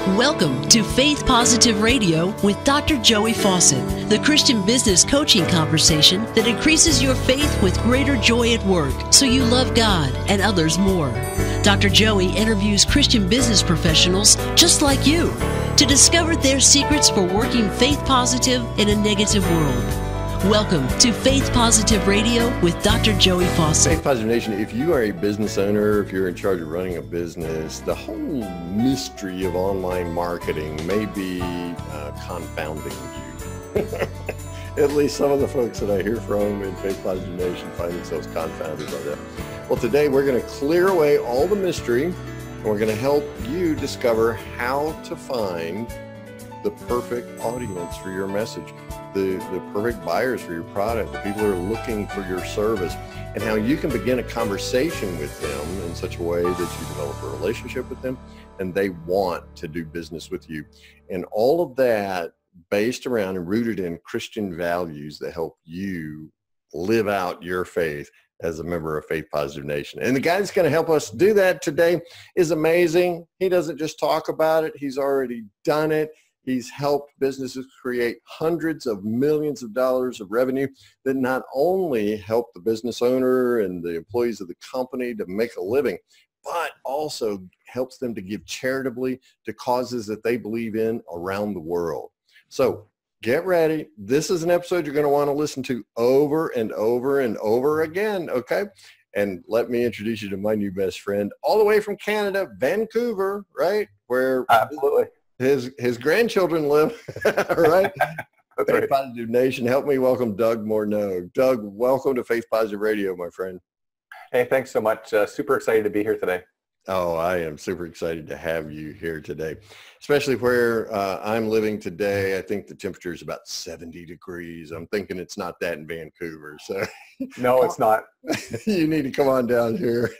Welcome to Faith Positive Radio with Dr. Joey Fawcett, the Christian business coaching conversation that increases your faith with greater joy at work so you love God and others more. Dr. Joey interviews Christian business professionals just like you to discover their secrets for working faith positive in a negative world. Welcome to Faith Positive Radio with Dr. Joey Fawcett. Faith Positive Nation, if you are a business owner, if you're in charge of running a business, the whole mystery of online marketing may be confounding you. At least some of the folks that I hear from in Faith Positive Nation find themselves confounded by that. Well, today we're going to clear away all the mystery, and we're going to help you discover how to find the perfect audience for your message, the perfect buyers for your product, the people who are looking for your service, and how you can begin a conversation with them in such a way that you develop a relationship with them and they want to do business with you. And all of that based around and rooted in Christian values that help you live out your faith as a member of Faith Positive Nation. And the guy that's going to help us do that today is amazing. He doesn't just talk about it. He's already done it. He's helped businesses create hundreds of millions of dollars of revenue that not only help the business owner and the employees of the company to make a living, but also helps them to give charitably to causes that they believe in around the world. So get ready. This is an episode you're going to want to listen to over and over and over again, okay? And let me introduce you to my new best friend, all the way from Canada, Vancouver, right? Where absolutely his grandchildren live, right? That's Faith right. Positive Nation. Help me welcome Doug Morneau. Doug, welcome to Faith Positive Radio, my friend. Hey, thanks so much. Super excited to be here today. Oh, I am super excited to have you here today, especially where I'm living today. I think the temperature is about 70 degrees. I'm thinking it's not that in Vancouver. So No, it's not. You need to come on down here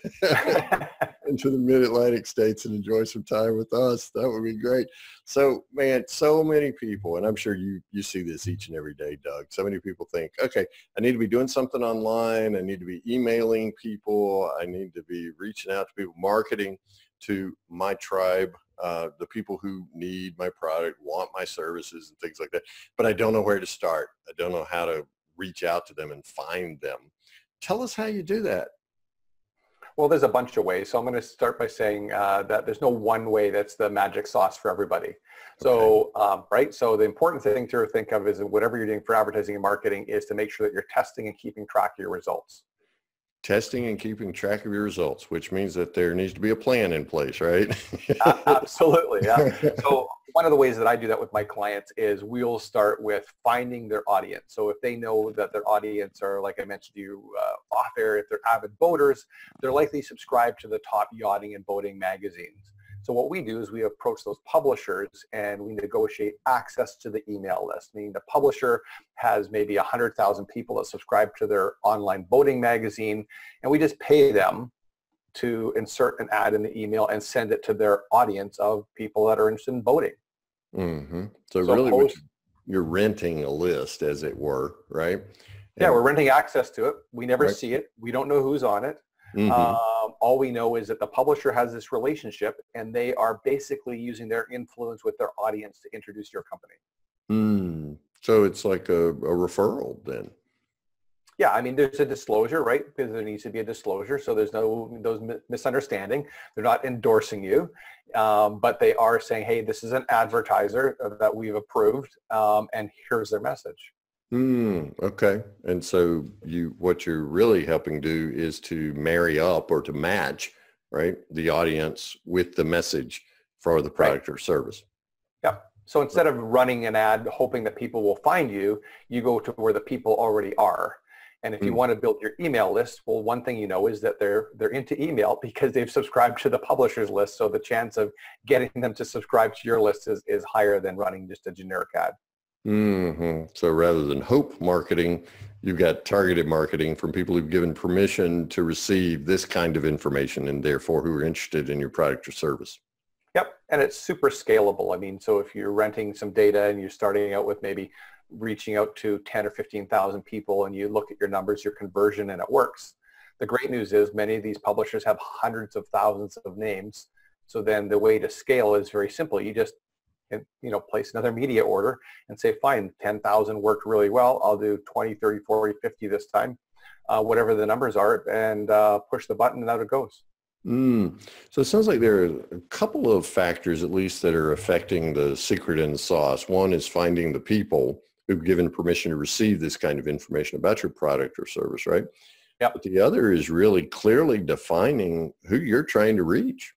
into the mid-Atlantic states and enjoy some time with us. That would be great. So, man, so many people, and I'm sure you see this each and every day, Doug. So many people think, okay, I need to be doing something online. I need to be emailing people. I need to be reaching out to people, marketing to my tribe, the people who need my product, want my services and things like that. But I don't know where to start. I don't know how to reach out to them and find them. Tell us how you do that. Well, there's a bunch of ways. So I'm going to start by saying that there's no one way that's the magic sauce for everybody. So, right. So the important thing to think of is whatever you're doing for advertising and marketing is to make sure that you're testing and keeping track of your results. Testing and keeping track of your results, which means that there needs to be a plan in place, right? Absolutely. Yeah. So one of the ways that I do that with my clients is we'll start with finding their audience. So if they know that their audience are, like I mentioned to you off air, if they're avid boaters, they're likely subscribed to the top yachting and boating magazines. So what we do is we approach those publishers and we negotiate access to the email list, meaning the publisher has maybe 100,000 people that subscribe to their online boating magazine, and we just pay them to insert an ad in the email and send it to their audience of people that are interested in boating. Mm-hmm. So really you're renting a list, as it were, right? Yeah, we're renting access to it. We never see it. We don't know who's on it. Mm-hmm. All we know is that the publisher has this relationship and they are basically using their influence with their audience to introduce your company. So it's like a referral then. Yeah, I mean, there's a disclosure, right? Because there needs to be a disclosure. So there's no misunderstanding. They're not endorsing you, but they are saying, hey, this is an advertiser that we've approved, and here's their message. Okay. And so what you're really helping do is to marry up or to match, right, the audience with the message for the product or service. Yeah. So instead of running an ad hoping that people will find you, you go to where the people already are. And if you want to build your email list, well, one thing you know is that they're into email because they've subscribed to the publisher's list. So the chance of getting them to subscribe to your list is higher than running just a generic ad. So rather than hope marketing, you've got targeted marketing from people who've given permission to receive this kind of information and therefore who are interested in your product or service. Yep. And it's super scalable. I mean, so if you're renting some data and you're starting out with maybe reaching out to 10 or 15,000 people and you look at your numbers, your conversion, and it works. The great news is many of these publishers have hundreds of thousands of names. So then the way to scale is very simple. You just, place another media order and say, fine, 10,000 worked really well. I'll do 20, 30, 40, 50 this time, whatever the numbers are, and push the button and out it goes. So it sounds like there are a couple of factors, at least, that are affecting the secret in the sauce. One is finding the people who've given permission to receive this kind of information about your product or service, right? Yeah. But the other is really clearly defining who you're trying to reach.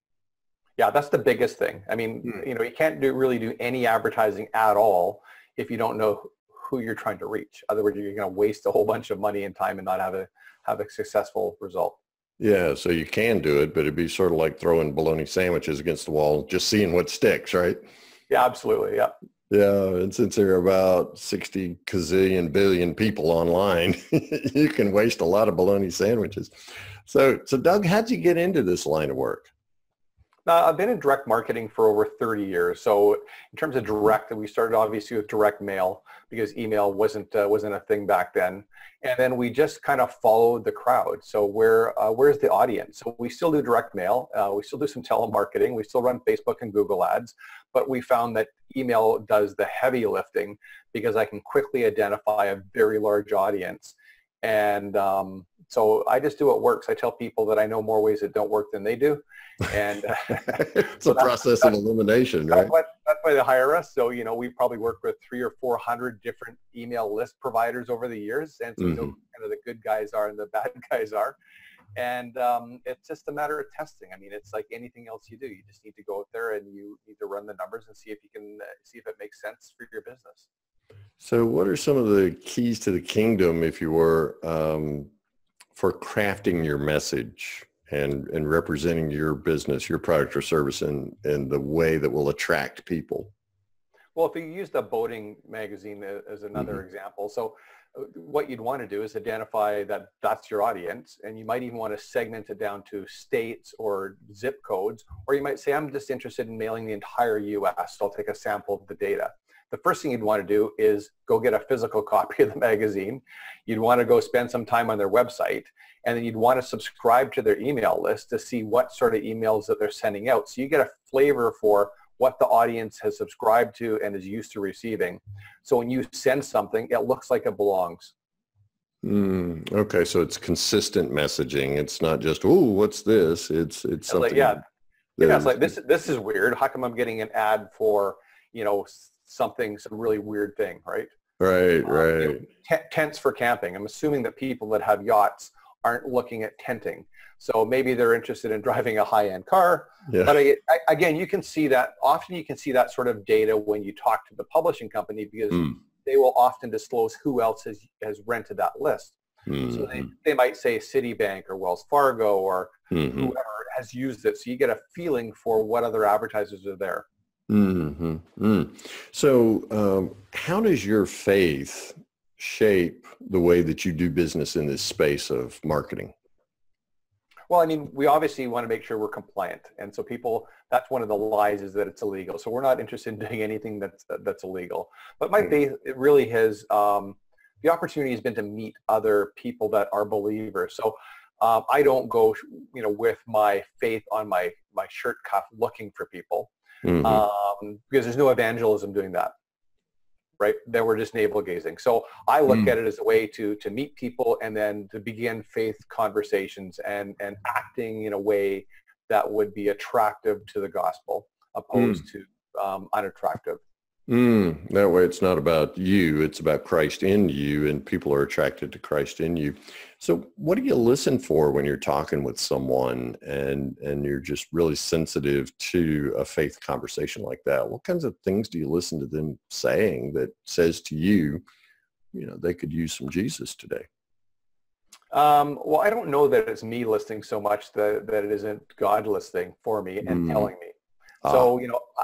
Yeah, that's the biggest thing. I mean, you can't really do any advertising at all if you don't know who you're trying to reach. Otherwise, you're going to waste a whole bunch of money and time and not have a successful result. Yeah, so you can do it, but it'd be sort of like throwing bologna sandwiches against the wall, just seeing what sticks, right? Yeah, absolutely. Yeah. Yeah, and since there are about 60 gazillion billion people online, you can waste a lot of bologna sandwiches. So Doug, how'd you get into this line of work? I've been in direct marketing for over 30 years. So in terms of direct, we started obviously with direct mail because email wasn't a thing back then. And then we just kind of followed the crowd. So where's the audience? So we still do direct mail. We still do some telemarketing. We still run Facebook and Google ads. But we found that email does the heavy lifting because I can quickly identify a very large audience. And so I just do what works. I tell people that I know more ways that don't work than they do. And it's a process of elimination, right? That's why they hire us. So, we probably worked with 300 or 400 different email list providers over the years. And so we know kind of the good guys are and the bad guys are. And it's just a matter of testing. I mean, it's like anything else you do. You just need to go out there and you need to run the numbers and see if you can see if it makes sense for your business. So what are some of the keys to the kingdom, if you were, for crafting your message and representing your business, your product or service in the way that will attract people? Well, if you use the boating magazine as another example, so what you'd want to do is identify that that's your audience, and you might even want to segment it down to states or zip codes, or you might say, I'm just interested in mailing the entire U.S., so I'll take a sample of the data. The first thing you'd want to do is go get a physical copy of the magazine. You'd want to go spend some time on their website, and then you'd want to subscribe to their email list to see what sort of emails that they're sending out. So you get a flavor for what the audience has subscribed to and is used to receiving. So when you send something, it looks like it belongs. Okay, so it's consistent messaging. It's not just, oh, what's this? It's something. Like, it's like this is weird. How come I'm getting an ad for, some really weird thing, right? Right. Tents for camping. I'm assuming that people that have yachts aren't looking at tenting. So maybe they're interested in driving a high-end car. Yeah. But again, you can see that sort of data when you talk to the publishing company because they will often disclose who else has rented that list. So they might say Citibank or Wells Fargo or whoever has used it. So you get a feeling for what other advertisers are there. So how does your faith shape the way that you do business in this space of marketing? Well, I mean, we obviously want to make sure we're compliant. And so that's one of the lies is that it's illegal. So we're not interested in doing anything that's illegal. But my faith, it really has, the opportunity has been to meet other people that are believers. So I don't go, with my faith on my shirt cuff looking for people because there's no evangelism doing that. Right? Then we're just navel gazing. So I look at it as a way to meet people and then to begin faith conversations and acting in a way that would be attractive to the gospel opposed to unattractive. That way it's not about you, it's about Christ in you, and people are attracted to Christ in you. So what do you listen for when you're talking with someone and you're just really sensitive to a faith conversation like that? What kinds of things do you listen to them saying that says to you, they could use some Jesus today? Well, I don't know that it's me listening so much that it isn't God listening for me and telling me. So,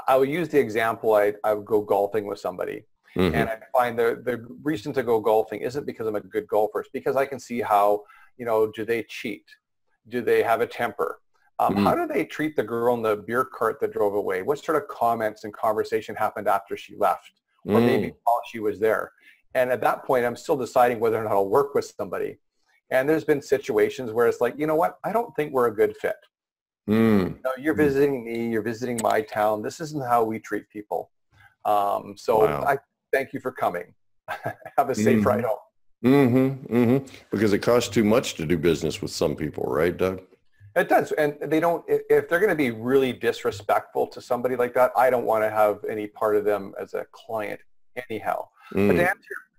I would use the example, I would go golfing with somebody and I find the reason to go golfing isn't because I'm a good golfer. It's because I can see how, do they cheat? Do they have a temper? How do they treat the girl in the beer cart that drove away? What sort of comments and conversation happened after she left or maybe while she was there? And at that point, I'm still deciding whether or not I'll work with somebody. And there's been situations where it's like, you know what? I don't think we're a good fit. No, you're visiting me, you're visiting my town. This isn't how we treat people. So Wow. I thank you for coming. Have a safe ride home. Because it costs too much to do business with some people, right, Doug? It does. And they don't, if they're going to be really disrespectful to somebody like that, I don't want to have any part of them as a client anyhow. But to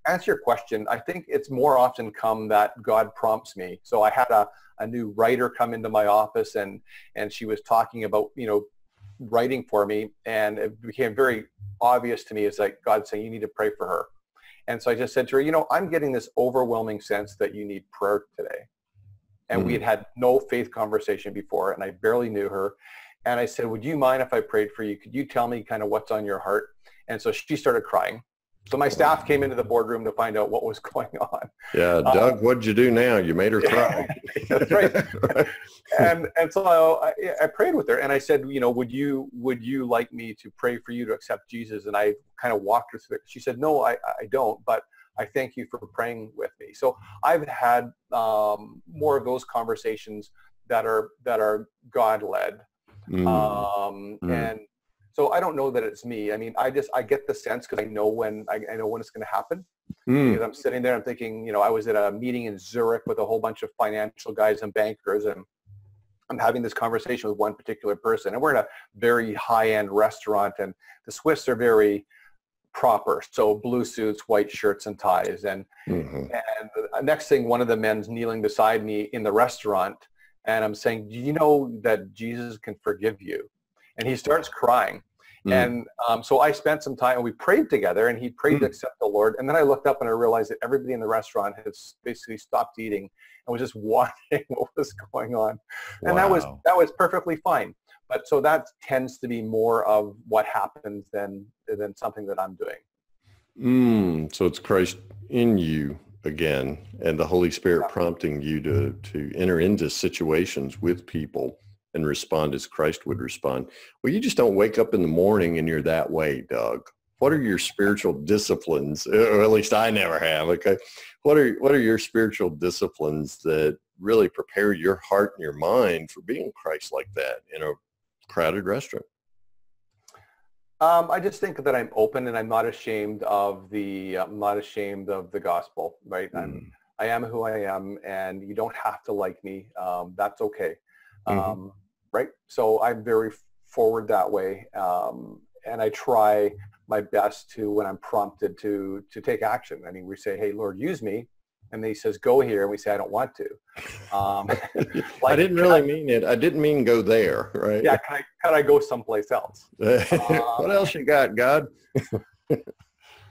answer your question, I think it's more often come that God prompts me. So I had a new writer come into my office, and she was talking about, writing for me. And it became very obvious to me, it's like God saying, you need to pray for her. And so I just said to her, I'm getting this overwhelming sense that you need prayer today. And we had no faith conversation before, and I barely knew her. And I said, would you mind if I prayed for you? Could you tell me kind of what's on your heart? And so she started crying. So my staff came into the boardroom to find out what was going on. Yeah, Doug, what'd you do now? You made her cry. That's right. And so I prayed with her, and I said, would you like me to pray for you to accept Jesus? And I kind of walked her through it. She said, no, I don't, but I thank you for praying with me. So I've had more of those conversations that are God-led. And so I don't know that it's me. I mean, I get the sense because I know when it's going to happen. Because I'm sitting there, I'm thinking, I was at a meeting in Zurich with a whole bunch of financial guys and bankers, and I'm having this conversation with one particular person, and we're in a very high-end restaurant, and the Swiss are very proper. So blue suits, white shirts and ties. And the next thing, one of the men's kneeling beside me in the restaurant, and I'm saying, do you know that Jesus can forgive you? And he starts crying. And so I spent some time, and we prayed together, and he prayed to accept the Lord. And then I looked up and I realized that everybody in the restaurant has basically stopped eating and was just watching what was going on. And that was perfectly fine. But so that tends to be more of what happens than something that I'm doing. So it's Christ in you again, and the Holy Spirit prompting you to enter into situations with people and respond as Christ would respond. Well, you just don't wake up in the morning and you're that way, Doug. What are your spiritual disciplines? Or at least I never have. Okay. What are your spiritual disciplines that really prepare your heart and your mind for being Christ like that in a crowded restaurant? I just think that I'm open, and I'm not ashamed of the gospel, right? I am who I am, and you don't have to like me. That's okay. Right. So I'm very forward that way. And I try my best to, when I'm prompted to take action. I mean, we say, hey, Lord, use me. And then he says, go here. And we say, I don't want to. I didn't really mean it. I didn't mean go there. Right. Yeah. Can I go someplace else? What else you got, God?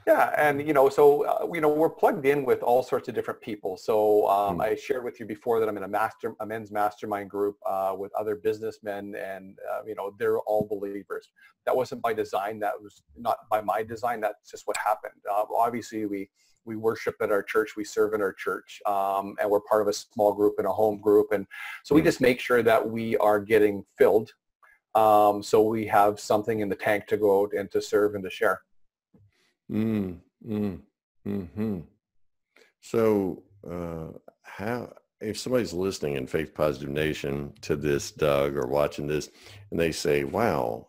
Yeah. And, so, we're plugged in with all sorts of different people. So I shared with you before that I'm in a men's mastermind group with other businessmen, and, they're all believers. That wasn't by design. That was not by my design. That's just what happened. Obviously, we worship at our church. We serve in our church, and we're part of a small group and a home group. And so we just make sure that we are getting filled. So we have something in the tank to go out and to serve and to share. So how, if somebody's listening in Faith Positive Nation to this, Doug, or watching this, and they say, wow,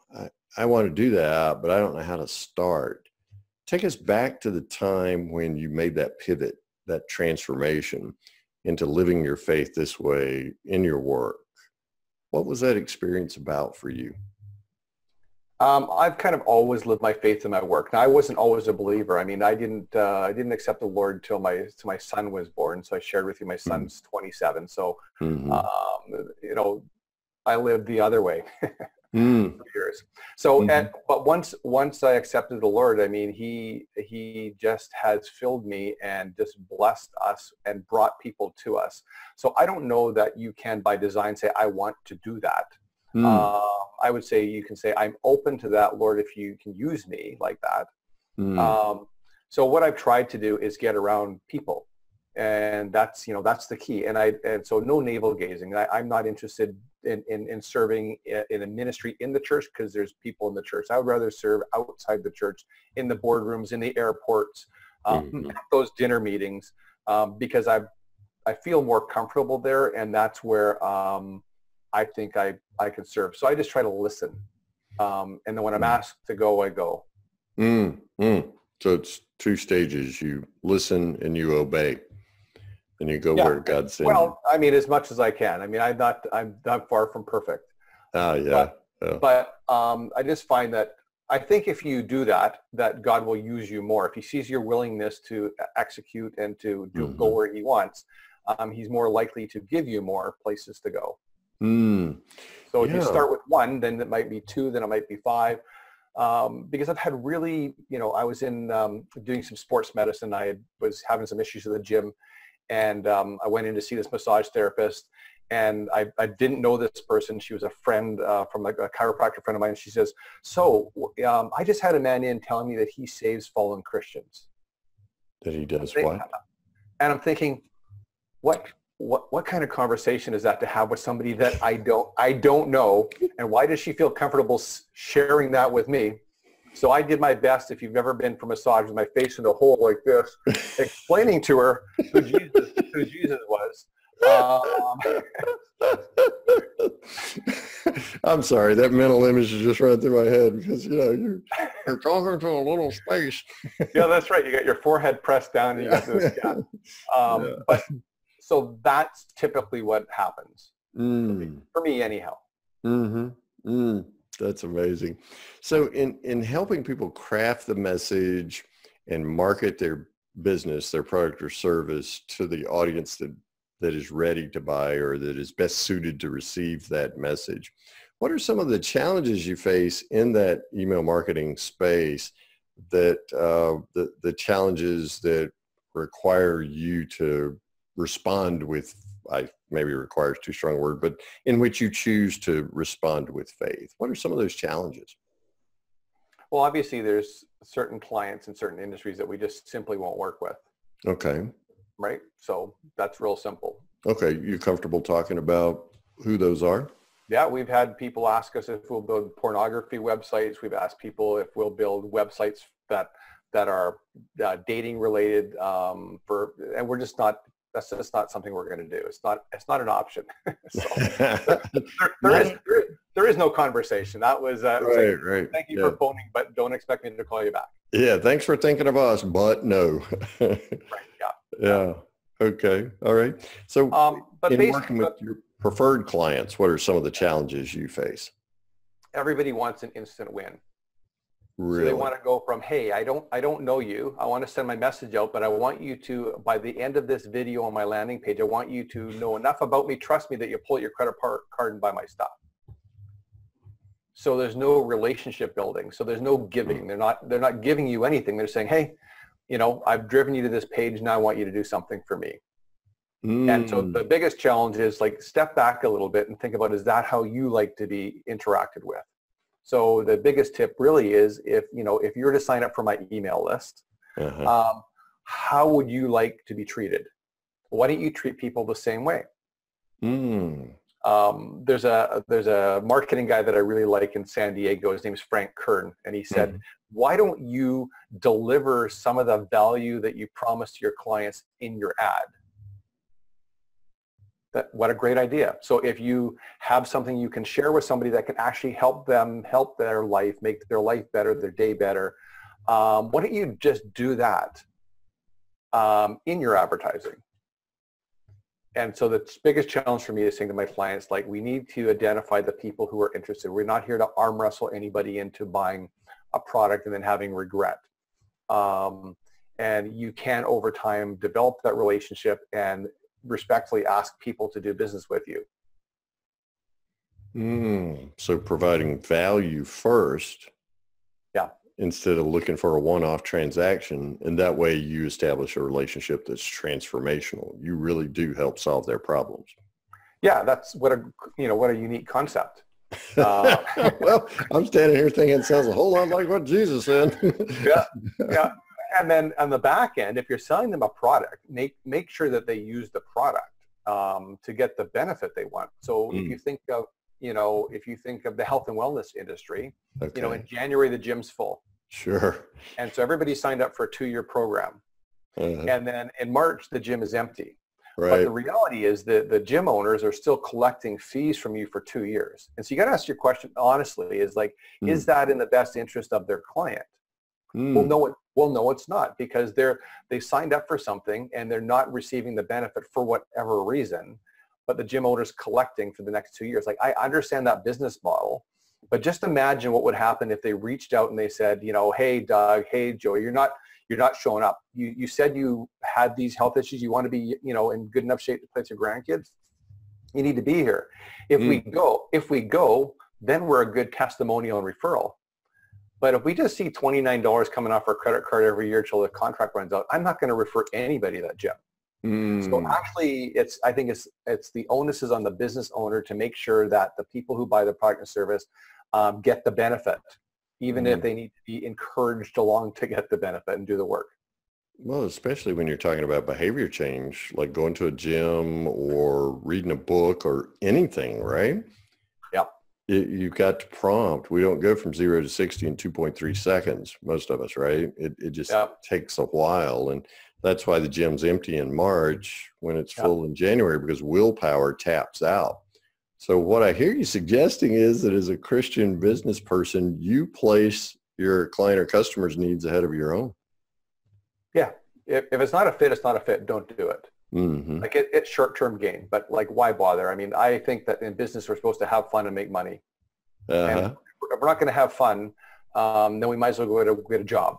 I want to do that, but I don't know how to start. Take us back to the time when you made that pivot, that transformation into living your faith this way in your work. What was that experience about for you? I've kind of always lived my faith in my work. Now, I wasn't always a believer. I mean, I didn't accept the Lord until my son was born. So I shared with you, my son's 27. So, I lived the other way for years. So, but once I accepted the Lord, I mean, he just has filled me and just blessed us and brought people to us. So I don't know that you can, by design, say, I want to do that. I would say you can say, I'm open to that, Lord, if you can use me like that. So what I've tried to do is get around people, and that's the key. And so no navel gazing. I'm not interested in serving in a ministry in the church because there's people in the church. I would rather serve outside the church, in the boardrooms, in the airports, those dinner meetings, because I feel more comfortable there, and that's where I think I can serve. So I just try to listen. And then when I'm asked to go, I go. So it's two stages. You listen and you obey. And you go where God sends you. Well, I mean, as much as I can. I mean, I'm not far from perfect. But I just find that I think if you do that, that God will use you more. If he sees your willingness to execute and to go where he wants, he's more likely to give you more places to go. So if you start with one, then it might be two, then it might be five. Because I've had really, I was in doing some sports medicine. I was having some issues with the gym. And I went in to see this massage therapist, and I didn't know this person. She was a friend from a chiropractor friend of mine. And she says, so I just had a man in telling me that he saves fallen Christians. That he does what? And I'm thinking, what kind of conversation is that to have with somebody that I don't know? And why does she feel comfortable sharing that with me? So I did my best, if you've ever been for massage, with my face in a hole like this, explaining to her who Jesus was. I'm sorry, that mental image is just running through my head because, you're talking to a little space. Yeah, that's right. You got your forehead pressed down and you got this. But so that's typically what happens for me anyhow. That's amazing. So in helping people craft the message and market their business, their product or service to the audience that is ready to buy or that is best suited to receive that message, what are some of the challenges you face in that email marketing space that the challenges that require you to respond with, maybe requires too strong a word, but in which you choose to respond with faith? What are some of those challenges? Well, obviously there's certain clients in certain industries that we just simply won't work with. Okay. Right? So that's real simple. Okay. You comfortable talking about who those are? Yeah, we've had people ask us if we'll build pornography websites. We've asked people if we'll build websites that are dating related and we're just not. That's just not something we're going to do. It's not an option. So there is no conversation. That was right. Thank you for phoning, but don't expect me to call you back. Yeah, thanks for thinking of us, but no. Right. Yeah. Okay. All right. So, but in working with your preferred clients, what are some of the challenges you face? Everybody wants an instant win. Really? So they want to go from, hey, I don't know you. I want to send my message out, but I want you to, by the end of this video on my landing page, I want you to know enough about me. Trust me that you'll pull out your credit card and buy my stuff. So there's no relationship building. So there's no giving. They're not giving you anything. They're saying, hey, I've driven you to this page. Now I want you to do something for me. And so the biggest challenge is like step back a little bit and think about, is that how you like to be interacted with? So the biggest tip really is if you were to sign up for my email list, how would you like to be treated? Why don't you treat people the same way? There's a marketing guy that I really like in San Diego. His name is Frank Kern. And he said, why don't you deliver some of the value that you promise to your clients in your ad? What a great idea. So if you have something you can share with somebody that can actually help their life, make their life better, their day better, why don't you just do that in your advertising? And so the biggest challenge for me is saying to my clients, like, we need to identify the people who are interested. We're not here to arm wrestle anybody into buying a product and then having regret. And you can, over time, develop that relationship and respectfully ask people to do business with you. So providing value first. Yeah. Instead of looking for a one-off transaction, and that way you establish a relationship that's transformational. You really do help solve their problems. Yeah, that's what a unique concept. Well, I'm standing here thinking it sounds a whole lot like what Jesus said. Yeah. And then on the back end, if you're selling them a product, make sure that they use the product to get the benefit they want. So if you think of the health and wellness industry, in January the gym's full. Sure. And so everybody signed up for a 2-year program. And then in March the gym is empty. But Right. the reality is that the gym owners are still collecting fees from you for 2 years. And so you got to ask your question honestly, is like, is Mm. that in the best interest of their client? Mm. Well, no, it's not, because they signed up for something and they're not receiving the benefit for whatever reason, but the gym owner's collecting for the next 2 years. Like, I understand that business model, but just imagine what would happen if they reached out and they said, hey, Doug, hey, Joe, you're not showing up. You said you had these health issues. You want to be, in good enough shape to play with your grandkids. You need to be here. If we go, then we're a good testimonial and referral. But if we just see $29 coming off our credit card every year till the contract runs out, I'm not going to refer anybody to that gym. So actually, I think it's the onus is on the business owner to make sure that the people who buy the product and service get the benefit, even if they need to be encouraged along to get the benefit and do the work. Well, especially when you're talking about behavior change, like going to a gym or reading a book or anything, right? Yeah. You've got to prompt. We don't go from 0 to 60 in 2.3 seconds, most of us, right? It just takes a while. And that's why the gym's empty in March when it's full in January, because willpower taps out. So what I hear you suggesting is that as a Christian business person, you place your client or customer's needs ahead of your own. Yeah. If it's not a fit, it's not a fit. Don't do it. Mm-hmm. Like it's short-term gain, but like, why bother? I mean, I think that in business, we're supposed to have fun and make money. And if we're not going to have fun, then we might as well go get a job.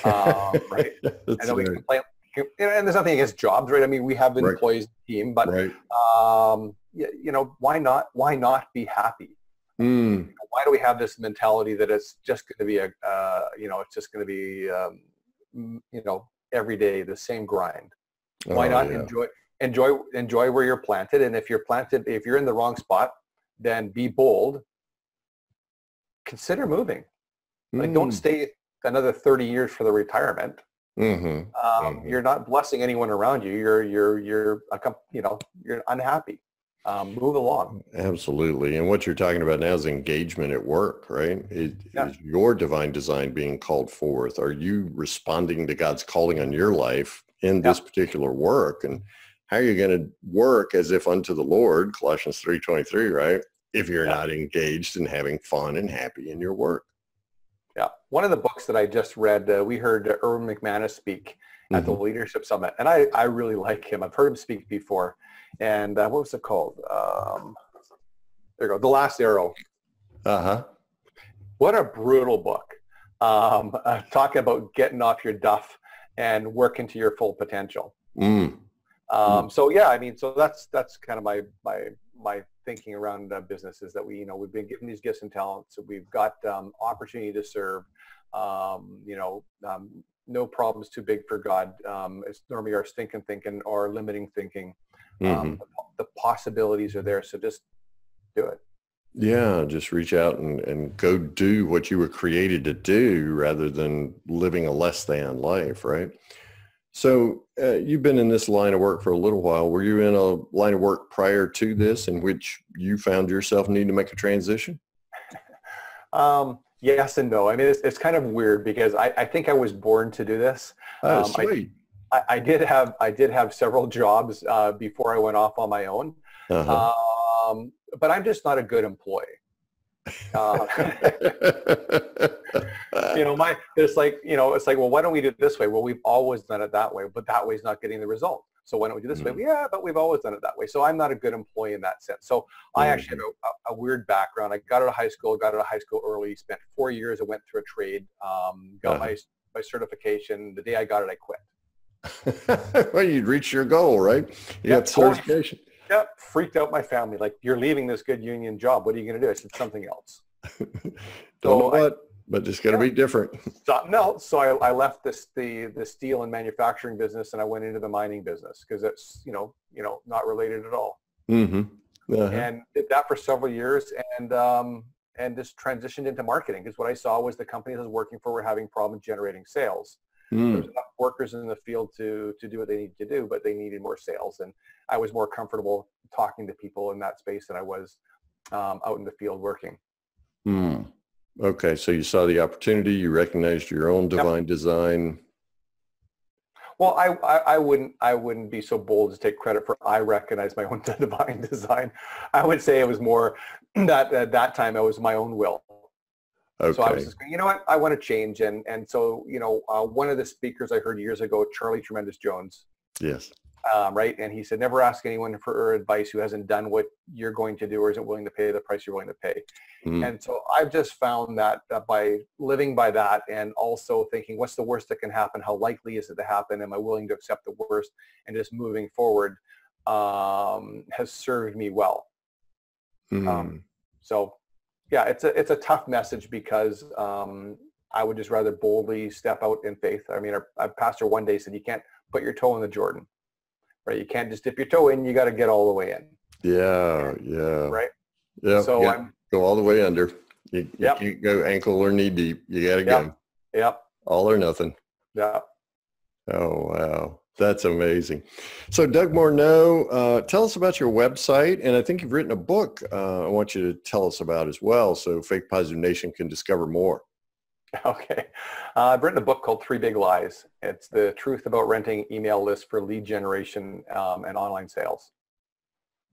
Right. And then we can play, and there's nothing against jobs, right? I mean, we have employees team, but why not be happy? Why do we have this mentality that it's just going to be it's just going to be every day the same grind? Why not enjoy where you're planted? And if you're in the wrong spot, then be bold. Consider moving. Like, don't stay another 30 years for the retirement. You're not blessing anyone around you. You're unhappy. Move along. Absolutely. And what you're talking about now is engagement at work, right? Is your divine design being called forth? Are you responding to God's calling on your life in this particular work? And how are you going to work as if unto the Lord, Colossians 3:23, right? If you're not engaged and having fun and happy in your work. Yeah. One of the books that I just read, we heard Erwin McManus speak at the Leadership Summit. And I really like him. I've heard him speak before. And what was it called? There you go. The Last Arrow. What a brutal book. Talking about getting off your duff and working to your full potential. So yeah, I mean, so that's kind of my thinking around businesses, that we've been given these gifts and talents. So we've got opportunity to serve. No problems too big for God. It's normally our stinking thinking or limiting thinking. The possibilities are there. So just do it. Yeah, just reach out and go do what you were created to do rather than living a less than life, right? So you've been in this line of work for a little while. Were you in a line of work prior to this in which you found yourself needing to make a transition? Yes and no. I mean, it's kind of weird because I think I was born to do this. Sweet. I did have several jobs before I went off on my own. But I'm just not a good employee. It's like, well, why don't we do it this way? Well, we've always done it that way, but that way is not getting the result. So why don't we do this way? Yeah, but we've always done it that way. So I'm not a good employee in that sense. So I actually have a weird background. I got out of high school early, spent 4 years. I went through a trade, got my certification. The day I got it, I quit. Well, you'd reached your goal, right? You got certification. Yep, freaked out my family. Like, you're leaving this good union job. What are you going to do? I said, something else. Don't know what, but it's going to be different. Something else. So I left the steel and manufacturing business and I went into the mining business because it's, not related at all. And did that for several years and just transitioned into marketing because what I saw was the companies I was working for were having problems generating sales. There's enough workers in the field to do what they need to do, but they needed more sales. And I was more comfortable talking to people in that space than I was out in the field working. Okay. So you saw the opportunity, you recognized your own divine design. Well, I wouldn't be so bold to take credit for I recognize my own divine design. I would say it was more that at that time it was my own will. So I was Okay. just going, you know what, I want to change. And so, one of the speakers I heard years ago, Charlie Tremendous Jones, Yes. right? And he said, never ask anyone for advice who hasn't done what you're going to do or isn't willing to pay the price you're willing to pay. Mm. And so I've just found that by living by that and also thinking, what's the worst that can happen? How likely is it to happen? Am I willing to accept the worst? And just moving forward has served me well. Mm. So yeah, it's a tough message because I would just rather boldly step out in faith. I mean, our pastor one day said, you can't put your toe in the Jordan, right? You can't just dip your toe in, you got to get all the way in. Yeah. Yeah. Right. Yeah. So I'm go all the way under. You Yep. can't go ankle or knee deep. You got to Yep. go Yep. all or nothing. Yeah. Oh, wow. That's amazing. So Doug Morneau, tell us about your website. And I think you've written a book I want you to tell us about as well, so Faith Positive Nation can discover more. Okay. I've written a book called Three Big Lies. It's the truth about renting email lists for lead generation and online sales.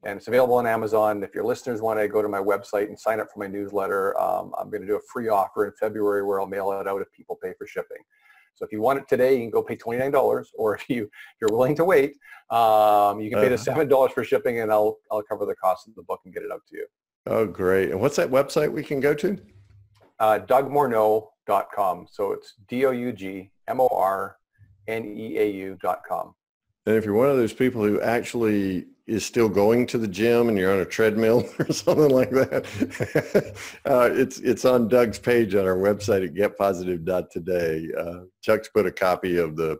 And it's available on Amazon. If your listeners want to go to my website and sign up for my newsletter, I'm going to do a free offer in February where I'll mail it out if people pay for shipping. So if you want it today, you can go pay $29, or if you're willing to wait, you can pay the $7 for shipping, and I'll cover the cost of the book and get it out to you. Oh, great. And what's that website we can go to? DougMorneau.com. So it's DougMorneau.com. And if you're one of those people who actually is still going to the gym and you're on a treadmill or something like that, it's on Doug's page on our website at getpositive.today. Chuck's put a copy of the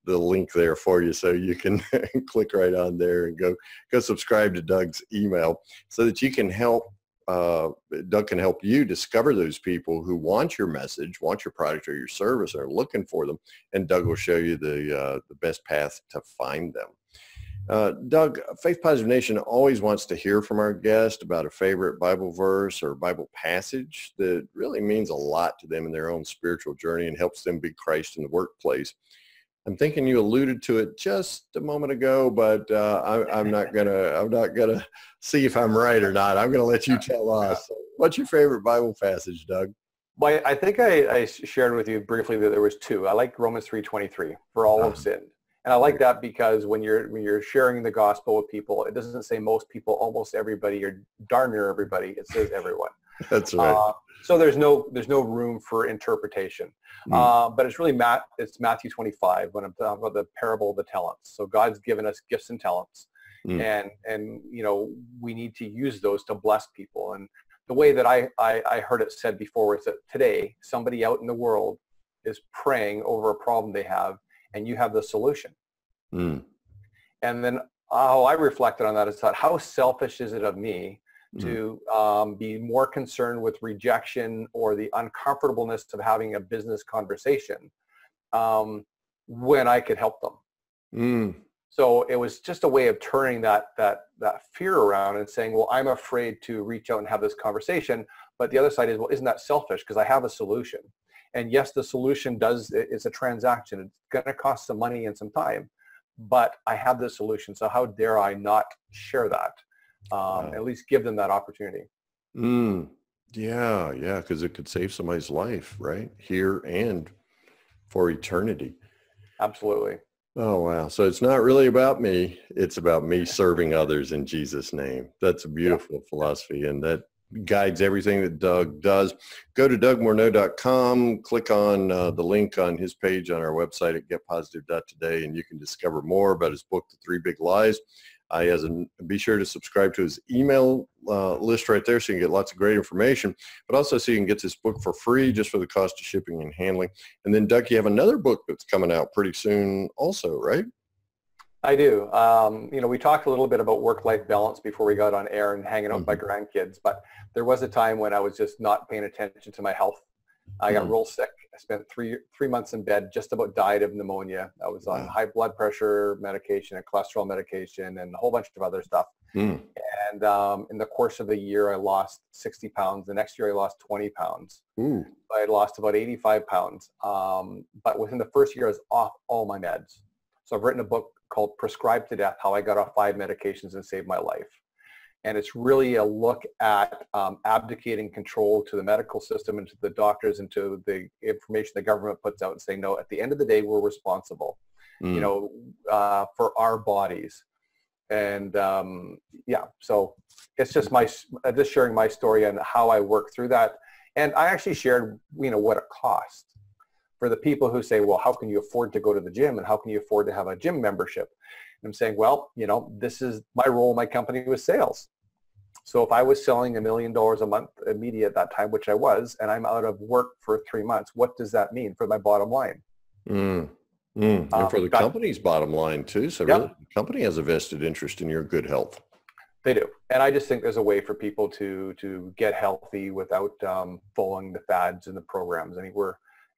link there for you, so you can click right on there and go subscribe to Doug's email so that you can help. Doug can help you discover those people who want your message, want your product or your service, or are looking for them, and Doug will show you the best path to find them. Doug, Faith Positive Nation always wants to hear from our guest about a favorite Bible verse or Bible passage that really means a lot to them in their own spiritual journey and helps them be Christ in the workplace. I'm thinking you alluded to it just a moment ago, but I'm not gonna see if I'm right or not. I'm gonna let you tell us. What's your favorite Bible passage, Doug? Well, I think I shared with you briefly that there was two. I like Romans 3:23, for all have sinned. And I like that because when you're sharing the gospel with people, it doesn't say most people, almost everybody, or darn near everybody. It says everyone. That's right. So there's no room for interpretation. But it's really it's Matthew 25 when I'm talking about the parable of the talents. So God's given us gifts and talents, and we need to use those to bless people. And the way that I heard it said before is that today somebody out in the world is praying over a problem they have, and you have the solution. And then how I reflected on that is that how selfish is it of me to be more concerned with rejection or the uncomfortableness of having a business conversation when I could help them. So it was just a way of turning that fear around and saying, well, I'm afraid to reach out and have this conversation. But the other side is, well, isn't that selfish? Because I have a solution. And yes, the solution it's a transaction. It's going to cost some money and some time, but I have the solution. So how dare I not share that? At least give them that opportunity. Yeah, because it could save somebody's life, right? Here and for eternity. Absolutely. Oh, wow. So it's not really about me. It's about me serving others in Jesus' name. That's a beautiful philosophy, and that guides everything that Doug does. Go to DougMorneau.com, click on the link on his page on our website at getpositive.today, and you can discover more about his book, The Three Big Lies. Be sure to subscribe to his email list right there so you can get lots of great information, but also so you can get this book for free just for the cost of shipping and handling. And then, Doug, you have another book that's coming out pretty soon also, right? I do. We talked a little bit about work-life balance before we got on air and hanging out with my grandkids, but there was a time when I was just not paying attention to my health. I got real sick. I spent three months in bed, just about died of pneumonia. I was on high blood pressure medication and cholesterol medication and a whole bunch of other stuff. And in the course of a year, I lost 60 pounds. The next year, I lost 20 pounds. I had lost about 85 pounds. But within the first year, I was off all my meds. So I've written a book called Prescribed to Death, How I Got Off 5 Medications and Saved My Life. And it's really a look at abdicating control to the medical system and to the doctors and to the information the government puts out and saying, no, at the end of the day, we're responsible, for our bodies. And so it's just just sharing my story and how I work through that. And I actually shared, what it cost for the people who say, well, how can you afford to go to the gym and how can you afford to have a gym membership? And I'm saying, well, this is my role in my company was sales. So if I was selling $1 million a month media at that time, which I was, and I'm out of work for 3 months, what does that mean for my bottom line? And for the company's bottom line too. So really, the company has a vested interest in your good health. They do. And I just think there's a way for people to get healthy without following the fads and the programs. I mean,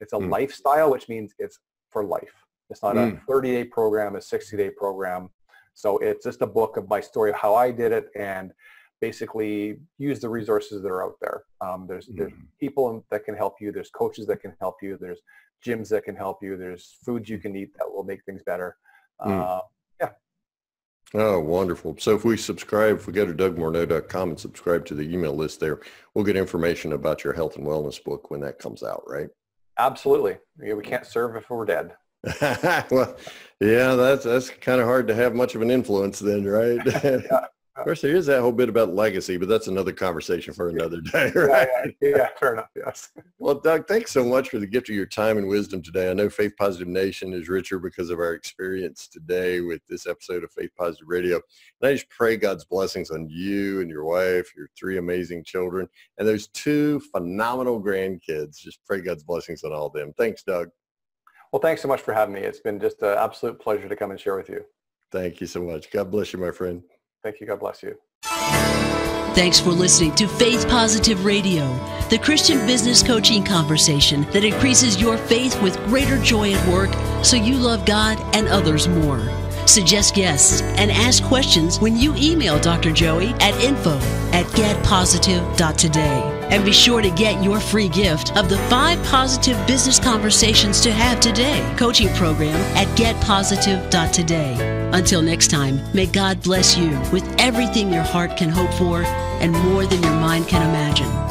it's a lifestyle, which means it's for life. It's not a 30-day program, a 60-day program. So it's just a book of my story of how I did it and basically use the resources that are out there. There's people that can help you. There's coaches that can help you. There's gyms that can help you. There's foods you can eat that will make things better. Oh, wonderful. So if we go to DougMorneau.com and subscribe to the email list there, we'll get information about your health and wellness book when that comes out, right? Absolutely. We can't serve if we're dead. Well, yeah, that's kind of hard to have much of an influence then, right? Of course, there is that whole bit about legacy, but that's another conversation for another day, right? Yeah, fair enough, yes. Well, Doug, thanks so much for the gift of your time and wisdom today. I know Faith Positive Nation is richer because of our experience today with this episode of Faith Positive Radio. And I just pray God's blessings on you and your wife, your 3 amazing children, and those 2 phenomenal grandkids. Just pray God's blessings on all of them. Thanks, Doug. Well, thanks so much for having me. It's been just an absolute pleasure to come and share with you. Thank you so much. God bless you, my friend. Thank you. God bless you. Thanks for listening to Faith Positive Radio, the Christian business coaching conversation that increases your faith with greater joy at work so you love God and others more. Suggest guests and ask questions when you email Dr. Joey at info@getpositive.today. And be sure to get your free gift of the 5 positive business conversations to have today coaching program at getpositive.today. Until next time, may God bless you with everything your heart can hope for and more than your mind can imagine.